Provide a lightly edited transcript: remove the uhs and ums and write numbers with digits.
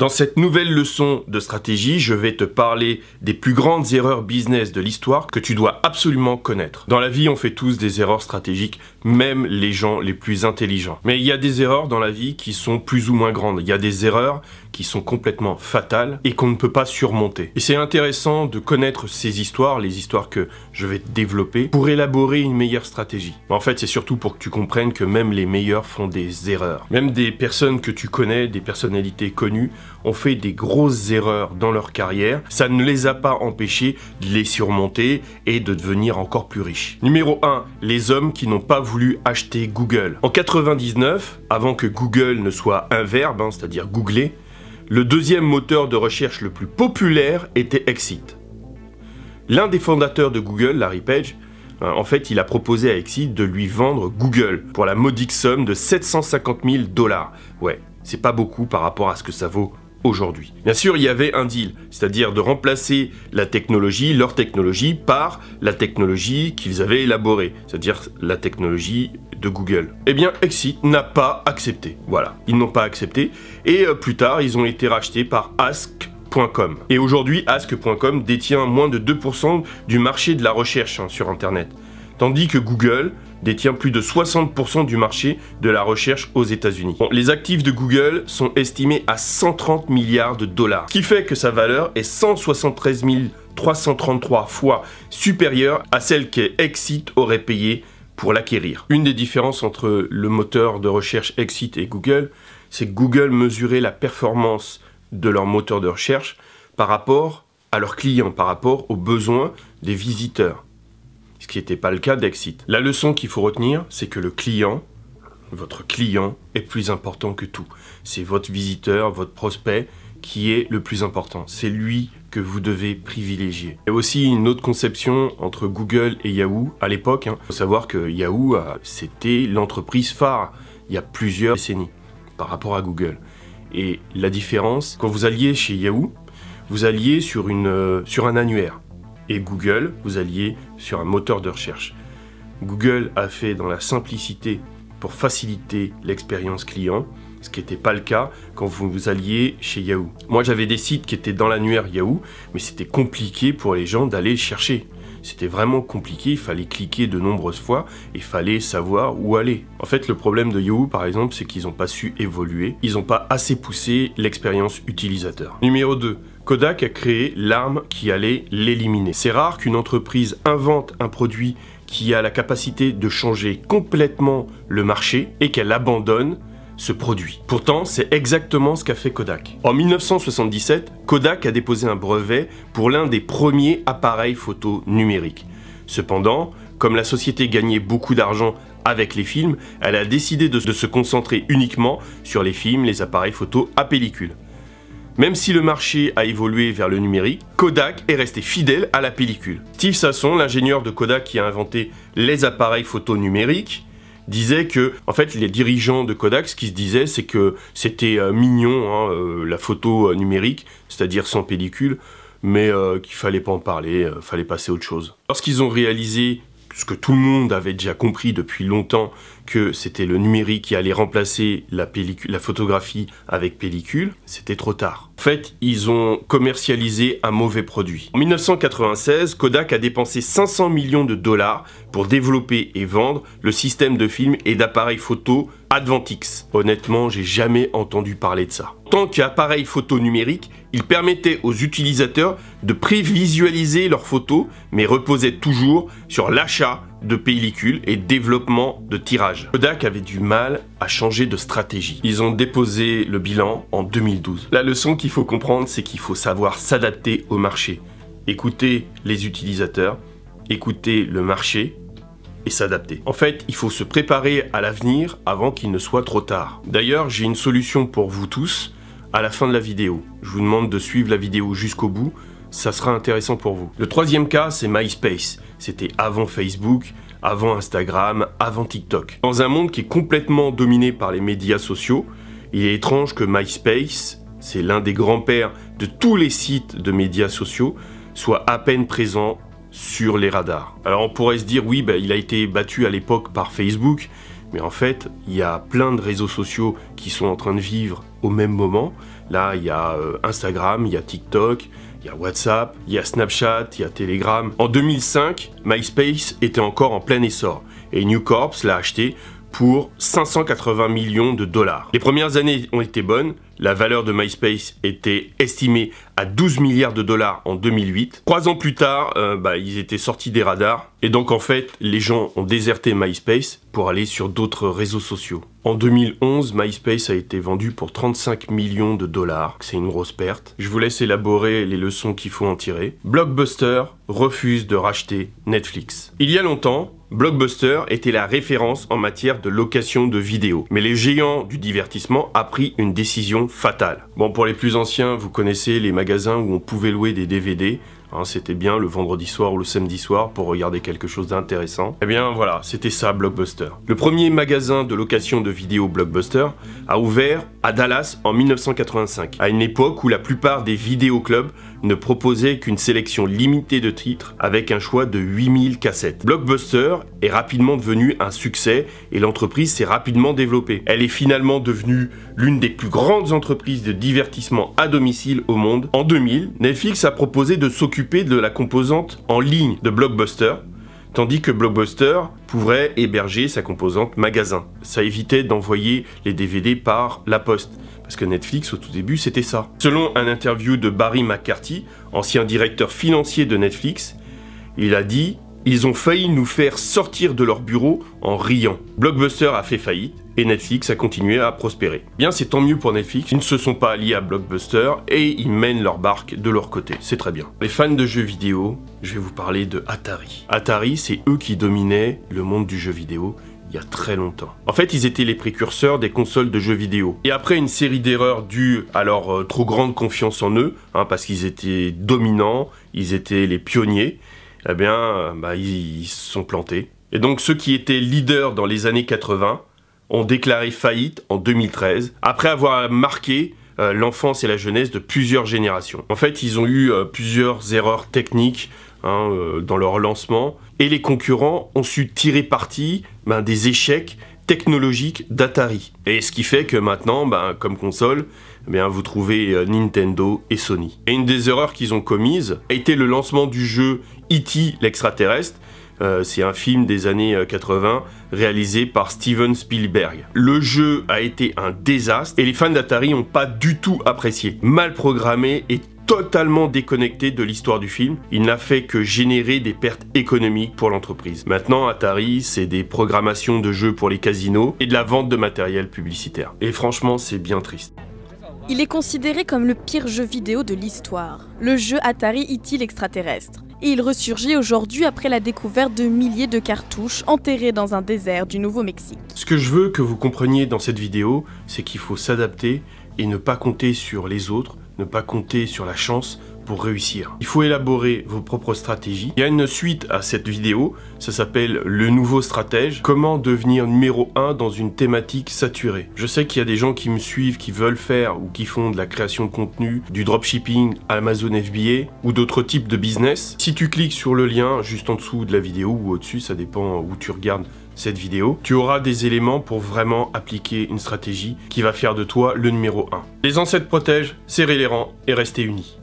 Dans cette nouvelle leçon de stratégie, je vais te parler des plus grandes erreurs business de l'histoire que tu dois absolument connaître. Dans la vie, on fait tous des erreurs stratégiques, même les gens les plus intelligents. Mais il y a des erreurs dans la vie qui sont plus ou moins grandes. Il y a des erreurs qui sont complètement fatales et qu'on ne peut pas surmonter. Et c'est intéressant de connaître ces histoires, les histoires que je vais te développer, pour élaborer une meilleure stratégie. En fait, c'est surtout pour que tu comprennes que même les meilleurs font des erreurs. Même des personnes que tu connais, des personnalités connues, ont fait des grosses erreurs dans leur carrière. Ça ne les a pas empêchés de les surmonter et de devenir encore plus riches. Numéro 1, les hommes qui n'ont pas voulu acheter Google. En 99, avant que Google ne soit un verbe, c'est-à-dire googler, le deuxième moteur de recherche le plus populaire était Exit. L'un des fondateurs de Google, Larry Page, en fait, il a proposé à Exit de lui vendre Google pour la modique somme de 750 000 $. Ouais, c'est pas beaucoup par rapport à ce que ça vaut aujourd'hui. Bien sûr, il y avait un deal, c'est-à-dire de remplacer la technologie, leur technologie, par la technologie qu'ils avaient élaborée, c'est-à-dire la technologie de Google. Eh bien, Exit n'a pas accepté. Voilà, ils n'ont pas accepté. Et plus tard, ils ont été rachetés par Ask.com. Et aujourd'hui, Ask.com détient moins de 2% du marché de la recherche sur Internet. Tandis que Google détient plus de 60% du marché de la recherche aux États-Unis. Bon, les actifs de Google sont estimés à 130 milliards $, ce qui fait que sa valeur est 173 333 fois supérieure à celle qu'Exit aurait payée pour l'acquérir. Une des différences entre le moteur de recherche Exit et Google, c'est que Google mesurait la performance de leur moteur de recherche par rapport à leurs clients, par rapport aux besoins des visiteurs. Ce qui n'était pas le cas d'Exit. La leçon qu'il faut retenir, c'est que le client, votre client, est plus important que tout. C'est votre visiteur, votre prospect qui est le plus important. C'est lui que vous devez privilégier. Il y a aussi une autre conception entre Google et Yahoo à l'époque. Il faut savoir que Yahoo, c'était l'entreprise phare il y a plusieurs décennies par rapport à Google. Et la différence, quand vous alliez chez Yahoo, vous alliez sur un annuaire. Et Google, vous alliez sur un moteur de recherche. Google a fait dans la simplicité pour faciliter l'expérience client, ce qui n'était pas le cas quand vous alliez chez Yahoo. Moi, j'avais des sites qui étaient dans l'annuaire Yahoo, mais c'était compliqué pour les gens d'aller chercher. C'était vraiment compliqué, il fallait cliquer de nombreuses fois, et il fallait savoir où aller. En fait, le problème de Yahoo, par exemple, c'est qu'ils n'ont pas su évoluer, ils n'ont pas assez poussé l'expérience utilisateur. Numéro 2. Kodak a créé l'arme qui allait l'éliminer. C'est rare qu'une entreprise invente un produit qui a la capacité de changer complètement le marché et qu'elle abandonne ce produit. Pourtant, c'est exactement ce qu'a fait Kodak. En 1977, Kodak a déposé un brevet pour l'un des premiers appareils photo numériques. Cependant, comme la société gagnait beaucoup d'argent avec les films, elle a décidé de se concentrer uniquement sur les films, les appareils photo à pellicule. Même si le marché a évolué vers le numérique, Kodak est resté fidèle à la pellicule. Steve Sasson, l'ingénieur de Kodak qui a inventé les appareils photo numériques, disait que, en fait, les dirigeants de Kodak, ce qu'ils se disaient, c'est que c'était mignon, la photo numérique, c'est-à-dire sans pellicule, mais qu'il fallait pas en parler, fallait passer à autre chose. Lorsqu'ils ont réalisé ce que tout le monde avait déjà compris depuis longtemps, que c'était le numérique qui allait remplacer la photographie avec pellicule, c'était trop tard. En fait, ils ont commercialisé un mauvais produit. En 1996, Kodak a dépensé 500 millions $ pour développer et vendre le système de film et d'appareils photo Advantix. Honnêtement, j'ai jamais entendu parler de ça. En tant qu'appareil photo numérique, il permettait aux utilisateurs de prévisualiser leurs photos, mais reposait toujours sur l'achat de pellicules et développement de tirage. Kodak avait du mal à changer de stratégie. Ils ont déposé le bilan en 2012. La leçon qu'il faut comprendre, c'est qu'il faut savoir s'adapter au marché. Écouter les utilisateurs, écouter le marché et s'adapter. En fait, il faut se préparer à l'avenir avant qu'il ne soit trop tard. D'ailleurs, j'ai une solution pour vous tous à la fin de la vidéo. Je vous demande de suivre la vidéo jusqu'au bout, ça sera intéressant pour vous. Le troisième cas, c'est MySpace. C'était avant Facebook, avant Instagram, avant TikTok. Dans un monde qui est complètement dominé par les médias sociaux, il est étrange que MySpace, c'est l'un des grands-pères de tous les sites de médias sociaux, soit à peine présent sur les radars. Alors on pourrait se dire, oui, il a été battu à l'époque par Facebook, mais en fait, il y a plein de réseaux sociaux qui sont en train de vivre au même moment. Là, il y a Instagram, il y a TikTok, il y a WhatsApp, il y a Snapchat, il y a Telegram. En 2005, MySpace était encore en plein essor et News Corp l'a acheté pour 580 millions de dollars. Les premières années ont été bonnes. La valeur de MySpace était estimée à 12 milliards de dollars en 2008. 3 ans plus tard, ils étaient sortis des radars. Et donc en fait, les gens ont déserté MySpace pour aller sur d'autres réseaux sociaux. En 2011, MySpace a été vendu pour 35 millions de dollars. C'est une grosse perte. Je vous laisse élaborer les leçons qu'il faut en tirer. Blockbuster refuse de racheter Netflix. Il y a longtemps, Blockbuster était la référence en matière de location de vidéos. Mais les géants du divertissement a pris une décision fatale. Bon, pour les plus anciens, vous connaissez les magasins où on pouvait louer des DVD. C'était bien le vendredi soir ou le samedi soir pour regarder quelque chose d'intéressant. Eh bien voilà, c'était ça Blockbuster. Le premier magasin de location de vidéos Blockbuster a ouvert à Dallas en 1985, à une époque où la plupart des vidéoclubs ne proposaient qu'une sélection limitée de titres avec un choix de 8000 cassettes. Blockbuster est rapidement devenu un succès et l'entreprise s'est rapidement développée. Elle est finalement devenue l'une des plus grandes entreprises de divertissement à domicile au monde. En 2000, Netflix a proposé de s'occuper de la composante en ligne de Blockbuster, tandis que Blockbuster pourrait héberger sa composante magasin. Ça évitait d'envoyer les DVD par la poste, parce que Netflix, au tout début, c'était ça. Selon un interview de Barry McCarthy, ancien directeur financier de Netflix, il a dit « Ils ont failli nous faire sortir de leur bureau en riant. Blockbuster a fait faillite et Netflix a continué à prospérer. » Bien, c'est tant mieux pour Netflix, ils ne se sont pas alliés à Blockbuster et ils mènent leur barque de leur côté, c'est très bien. Les fans de jeux vidéo, je vais vous parler de Atari. Atari, c'est eux qui dominaient le monde du jeu vidéo il y a très longtemps. En fait, ils étaient les précurseurs des consoles de jeux vidéo. Et après une série d'erreurs dues à leur trop grande confiance en eux, parce qu'ils étaient dominants, ils étaient les pionniers, eh bien, ils se sont plantés. Et donc, ceux qui étaient leaders dans les années 80 ont déclaré faillite en 2013, après avoir marqué l'enfance et la jeunesse de plusieurs générations. En fait, ils ont eu plusieurs erreurs techniques dans leur lancement, et les concurrents ont su tirer parti des échecs technologiques d'Atari. Et ce qui fait que maintenant, comme console, vous trouvez Nintendo et Sony. Et une des erreurs qu'ils ont commises a été le lancement du jeu E.T. l'extraterrestre. C'est un film des années 80 réalisé par Steven Spielberg. Le jeu a été un désastre et les fans d'Atari n'ont pas du tout apprécié. Mal programmé et totalement déconnecté de l'histoire du film, il n'a fait que générer des pertes économiques pour l'entreprise. Maintenant, Atari, c'est des programmations de jeux pour les casinos et de la vente de matériel publicitaire. Et franchement, c'est bien triste. Il est considéré comme le pire jeu vidéo de l'histoire, le jeu Atari E.T. l'extraterrestre. Et il ressurgit aujourd'hui après la découverte de milliers de cartouches enterrées dans un désert du Nouveau-Mexique. Ce que je veux que vous compreniez dans cette vidéo, c'est qu'il faut s'adapter et ne pas compter sur les autres, ne pas compter sur la chance pour réussir. Il faut élaborer vos propres stratégies. Il y a une suite à cette vidéo, ça s'appelle Le Nouveau Stratège, comment devenir numéro 1 dans une thématique saturée. Je sais qu'il y a des gens qui me suivent, qui veulent faire ou qui font de la création de contenu, du dropshipping, Amazon FBA ou d'autres types de business. Si tu cliques sur le lien juste en dessous de la vidéo ou au-dessus, ça dépend où tu regardes cette vidéo, tu auras des éléments pour vraiment appliquer une stratégie qui va faire de toi le numéro 1. Les ancêtres protègent, serrez les rangs et restez unis.